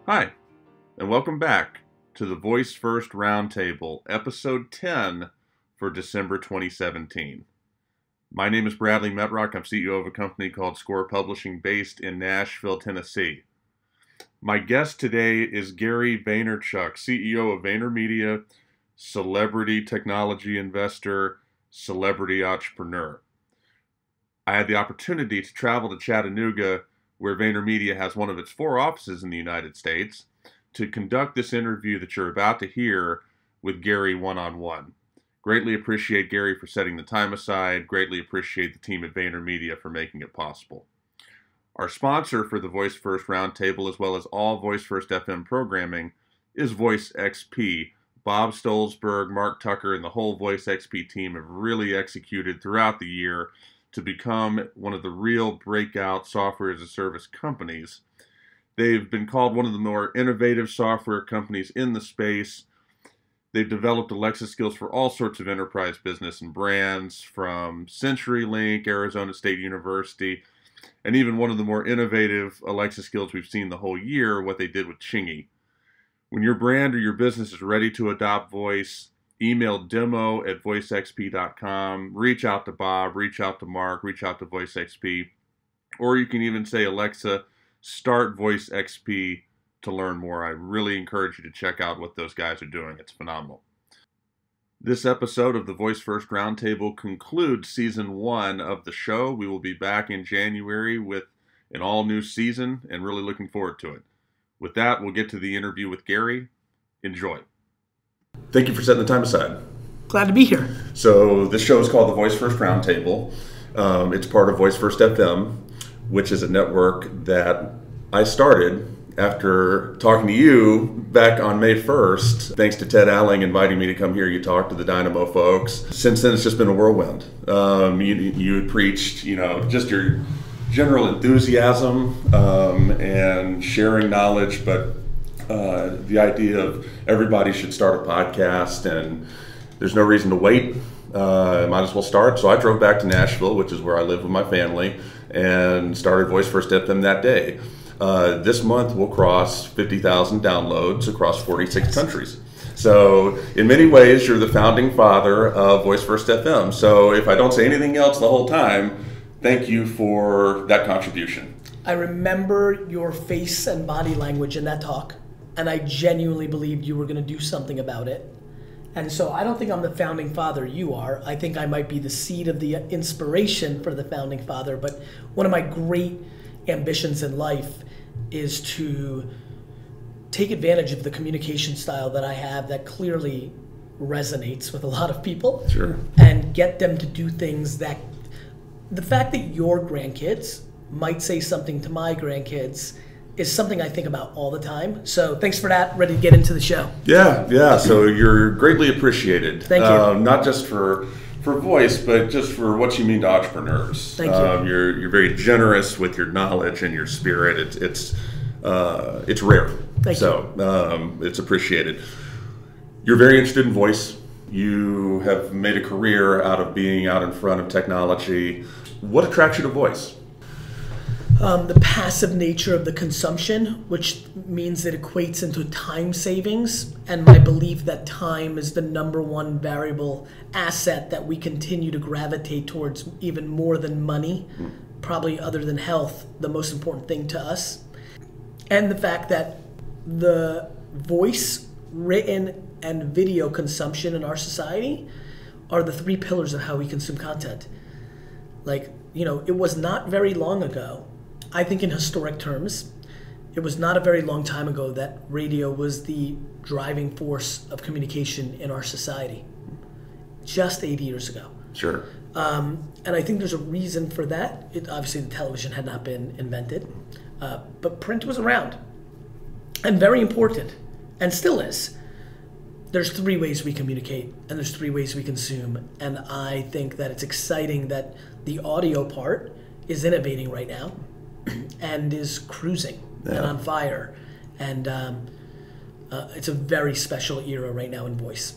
Hi, and welcome back to the VoiceFirst Roundtable, Episode 10 for December 2017. My name is Bradley Metrock. I'm CEO of a company called Score Publishing based in Nashville, Tennessee. My guest today is Gary Vaynerchuk, CEO of VaynerMedia, celebrity technology investor, celebrity entrepreneur. I had the opportunity to travel to Chattanooga, where VaynerMedia has one of its 4 offices in the United States, to conduct this interview that you're about to hear with Gary one-on-one. Greatly appreciate Gary for setting the time aside. Greatly appreciate the team at VaynerMedia for making it possible. Our sponsor for the VoiceFirst Roundtable, as well as all VoiceFirst FM programming, is VoiceXP. Bob Stolzberg, Mark Tucker, and the whole VoiceXP team have really executed throughout the year to become one of the real breakout software as a service companies. They've been called one of the more innovative software companies in the space. They've developed Alexa skills for all sorts of enterprise business and brands, from CenturyLink, Arizona State University, and even one of the more innovative Alexa skills we've seen the whole year, what they did with Chingy. When your brand or your business is ready to adopt voice, email demo@voicexp.com, reach out to Bob, reach out to Mark, reach out to VoiceXP, or you can even say, Alexa, start VoiceXP to learn more. I really encourage you to check out what those guys are doing. It's phenomenal. This episode of the VoiceFirst Roundtable concludes Season 1 of the show. We will be back in January with an all-new season and really looking forward to it. With that, we'll get to the interview with Gary. Enjoy. Thank you for setting the time aside. Glad to be here. So this show is called the VoiceFirst Roundtable. It's part of VoiceFirst FM, which is a network that I started after talking to you back on May 1st. Thanks to Ted Alling inviting me to come here. You talked to the Dynamo folks. Since then, it's just been a whirlwind. You had preached, just your general enthusiasm and sharing knowledge, but the idea of everybody should start a podcast and there's no reason to wait. Might as well start. So I drove back to Nashville, which is where I live with my family, and started VoiceFirst FM that day. This month we'll cross 50,000 downloads across 46 countries. So in many ways, you're the founding father of VoiceFirst FM. So if I don't say anything else the whole time, thank you for that contribution. I remember your face and body language in that talk, and I genuinely believed you were going to do something about it. And so I don't think I'm the founding father you are. I think I might be the seed of the inspiration for the founding father, but one of my great ambitions in life is to take advantage of the communication style that I have that clearly resonates with a lot of people. Sure. And get them to do things that, the fact that your grandkids might say something to my grandkids is something I think about all the time. So thanks for that. Ready to get into the show. Yeah. So you're greatly appreciated. Thank you. Not just for voice, but just for what you mean to entrepreneurs. Thank you. You're very generous with your knowledge and your spirit. It's rare. Thank you. It's appreciated. You're very interested in voice. You have made a career out of being out in front of technology. What attracts you to voice? The passive nature of the consumption, which means it equates into time savings, and my belief that time is the #1 variable asset that we continue to gravitate towards even more than money, probably other than health, the most important thing to us. And the fact that the voice, written, and video consumption in our society are the 3 pillars of how we consume content. It was not very long ago, I think in historic terms, it was not a very long time ago that radio was the driving force of communication in our society. Just 80 years ago. Sure. And I think there's a reason for that. Obviously, the television had not been invented, but print was around and very important, and still is. There's 3 ways we communicate, and there's 3 ways we consume, and I think that it's exciting that the audio part is innovating right now and is cruising and on fire, and it's a very special era right now in voice.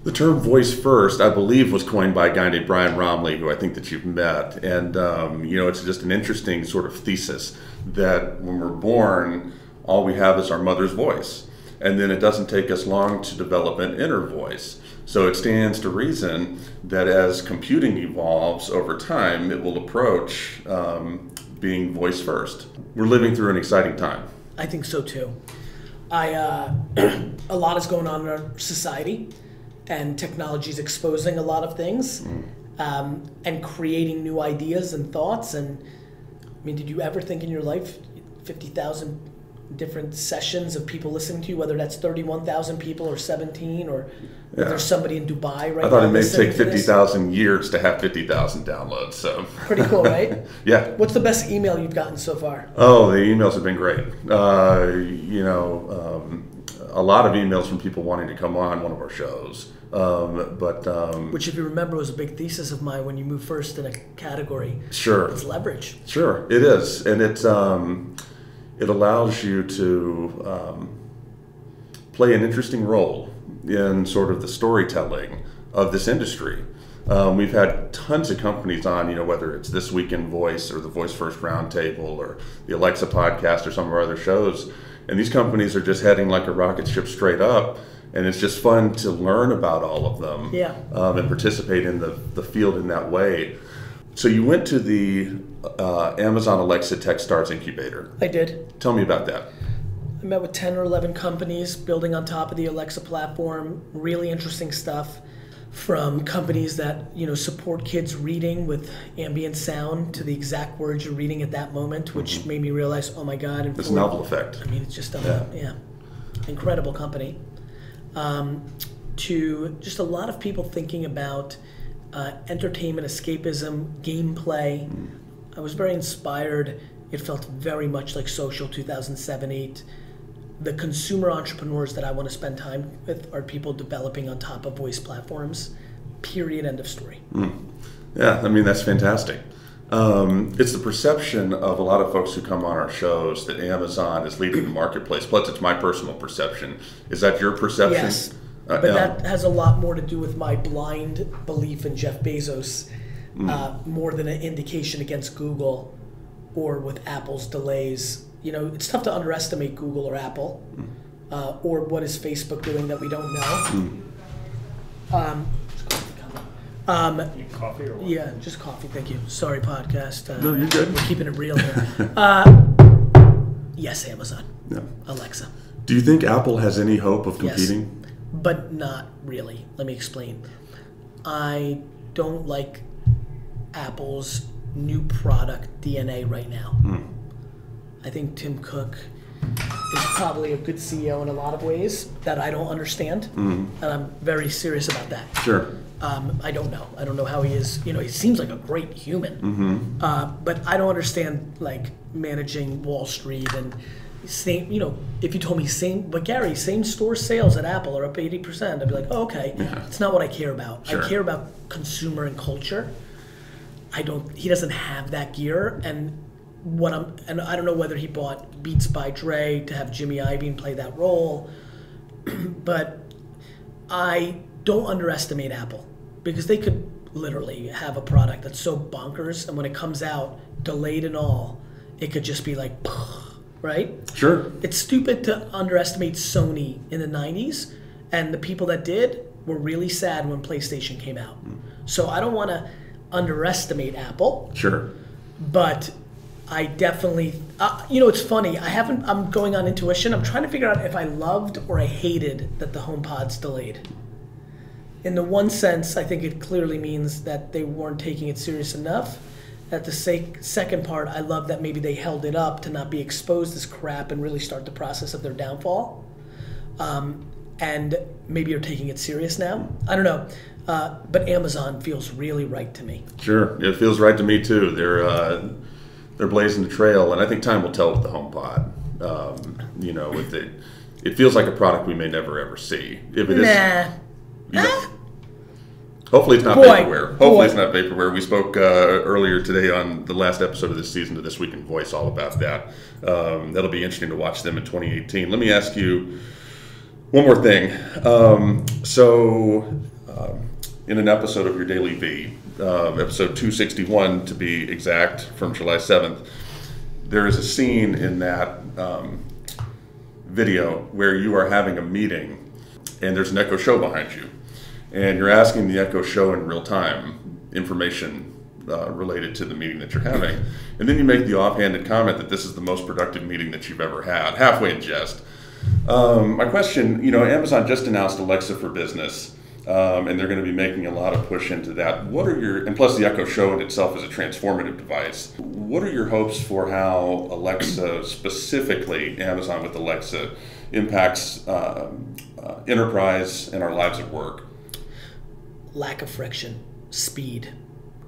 The term voice first, I believe, was coined by a guy named Brian Romley, who I think that you've met. And, it's just an interesting sort of thesis that when we're born, all we have is our mother's voice. And then it doesn't take us long to develop an inner voice. So it stands to reason that as computing evolves over time, it will approach being voice first. We're living through an exciting time. I think so too. A lot is going on in our society, and technology is exposing a lot of things and creating new ideas and thoughts. And I mean, did you ever think in your life 50,000 different sessions of people listening to you, whether that's 31,000 people or 17, or there's somebody in Dubai right now? I thought it may take 50,000 years to have 50,000 downloads. So pretty cool, right? Yeah. What's the best email you've gotten so far? Oh, the emails have been great. A lot of emails from people wanting to come on one of our shows. Which, if you remember, was a big thesis of mine when you moved first in a category. Sure. It's leverage. Sure, it is, and it allows you to play an interesting role in sort of the storytelling of this industry. We've had tons of companies on, whether it's This Week in Voice or the VoiceFirst Roundtable or the Alexa podcast or some of our other shows, and these companies are just heading like a rocket ship straight up, and it's just fun to learn about all of them and participate in the field in that way. So you went to the Amazon Alexa Techstars Incubator. I did. Tell me about that. I met with 10 or 11 companies building on top of the Alexa platform. Really interesting stuff, from companies that support kids reading with ambient sound to the exact words you're reading at that moment, which made me realize, oh my God. It's a novel effect. I mean, it's just incredible company. To just a lot of people thinking about entertainment, escapism, gameplay. I was very inspired. It felt very much like Social 2007-8. The consumer entrepreneurs that I want to spend time with are people developing on top of voice platforms. Period. End of story. Yeah, I mean, that's fantastic. It's the perception of a lot of folks who come on our shows that Amazon is leading the marketplace. Plus, it's my personal perception. Is that your perception? Yes. But that has a lot more to do with my blind belief in Jeff Bezos, more than an indication against Google or with Apple's delays. It's tough to underestimate Google or Apple, or what is Facebook doing that we don't know. Coffee or what? Yeah, just coffee, thank you. Sorry, podcast. No, you're good. We're keeping it real here. Yes, Amazon. Yeah. Alexa. Do you think Apple has any hope of competing? Yes. But not really. Let me explain. I don't like Apple's new product DNA right now. I think Tim Cook is probably a good CEO in a lot of ways that I don't understand, and I'm very serious about that. Sure. I don't know. I don't know how he is. He seems like a great human, but I don't understand managing Wall Street and. Same, if you told me Gary, same store sales at Apple are up 80%, I'd be like, oh, okay. Yeah. It's not what I care about. Sure. I care about consumer and culture. He doesn't have that gear, and I don't know whether he bought Beats by Dre to have Jimmy Iovine play that role, but I don't underestimate Apple, because they could literally have a product that's so bonkers, and when it comes out, delayed and all, it could just be like, right? Sure. It's stupid to underestimate Sony in the 90s, and the people that did were really sad when PlayStation came out. So I don't want to underestimate Apple. Sure. But I definitely, it's funny. I'm going on intuition. I'm trying to figure out if I loved or I hated that the HomePod's delayed. In the one sense, I think it clearly means that they weren't taking it serious enough. At the second part, I love that maybe they held it up to not be exposed as crap and really start the process of their downfall. And maybe you're taking it serious now. I don't know. But Amazon feels really right to me. Sure. It feels right to me too. They're blazing the trail, and I think time will tell with the HomePod. It feels like a product we may never ever see. If it is, hopefully it's not vaporware. Hopefully it's not vaporware. We spoke earlier today on the last episode of this season of This Week in Voice all about that. That'll be interesting to watch them in 2018. Let me ask you one more thing. In an episode of your Daily V, episode 261 to be exact, from July 7th, there is a scene in that video where you are having a meeting and there's an Echo Show behind you, and you're asking the Echo Show in real time information related to the meeting that you're having, and then you make the offhanded comment that this is the most productive meeting that you've ever had, halfway in jest. My question, Amazon just announced Alexa for Business, and they're going to be making a lot of push into that. And plus the Echo Show in itself is a transformative device. What are your hopes for how Alexa, specifically Amazon with Alexa, impacts enterprise and our lives at work? Lack of friction, speed,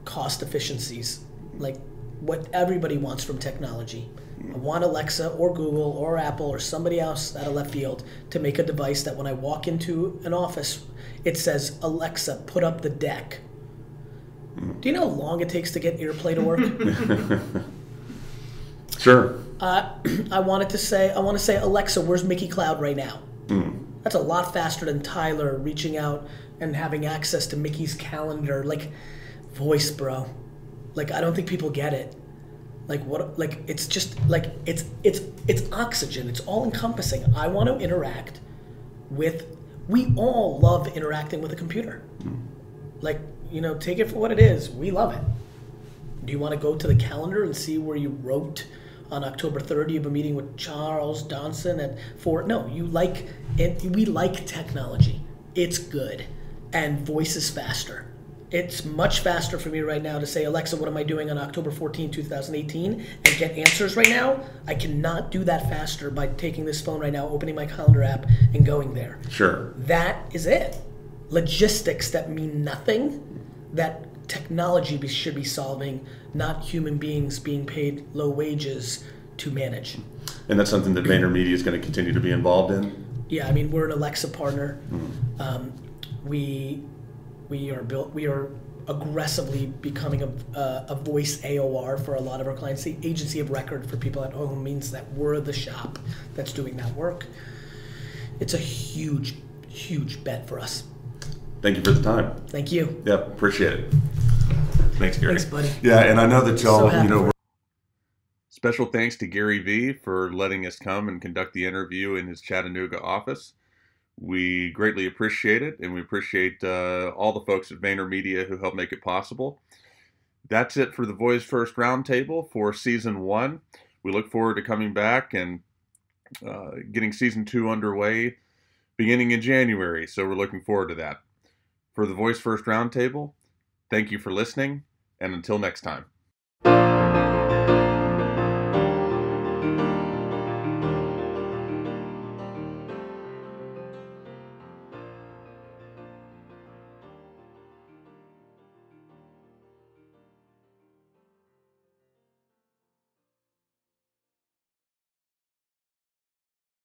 cost efficiencies, like what everybody wants from technology. I want Alexa or Google or Apple or somebody else out of left field to make a device that when I walk into an office, it says, Alexa, put up the deck. Do you know how long it takes to get AirPlay to work? Sure. I want to say, Alexa, where's Mickey Cloud right now? That's a lot faster than Tyler reaching out and having access to Mickey's calendar. Like, voice, bro. Like, I don't think people get it. Like, what? Like, it's just like it's oxygen. It's all encompassing. I want to interact with. We all love interacting with a computer. Like, take it for what it is. We love it. Do you want to go to the calendar and see where you wrote on October 3rd you have a meeting with Charles Johnson at 4? No, you like it. We like technology. It's good, and voice is faster. It's much faster for me right now to say, Alexa, what am I doing on October 14, 2018, and get answers right now. I cannot do that faster by taking this phone right now, opening my calendar app, and going there. Sure. That is it. Logistics that mean nothing, that technology should be solving, not human beings being paid low wages to manage. And that's something that VaynerMedia is going to continue to be involved in? Yeah, I mean, we're an Alexa partner. We are aggressively becoming a voice AOR for a lot of our clients. The agency of record for people at home means that we're the shop that's doing that work. It's a huge, huge bet for us. Thank you for the time. Thank you. Yeah, appreciate it. Thanks, Gary. Thanks, buddy. Yeah, and I know that y'all, Special thanks to Gary V for letting us come and conduct the interview in his Chattanooga office. We greatly appreciate it, and we appreciate all the folks at VaynerMedia who helped make it possible. That's it for the VoiceFirst Roundtable for Season 1. We look forward to coming back and getting Season 2 underway beginning in January, so we're looking forward to that. For the VoiceFirst Roundtable, thank you for listening, and until next time.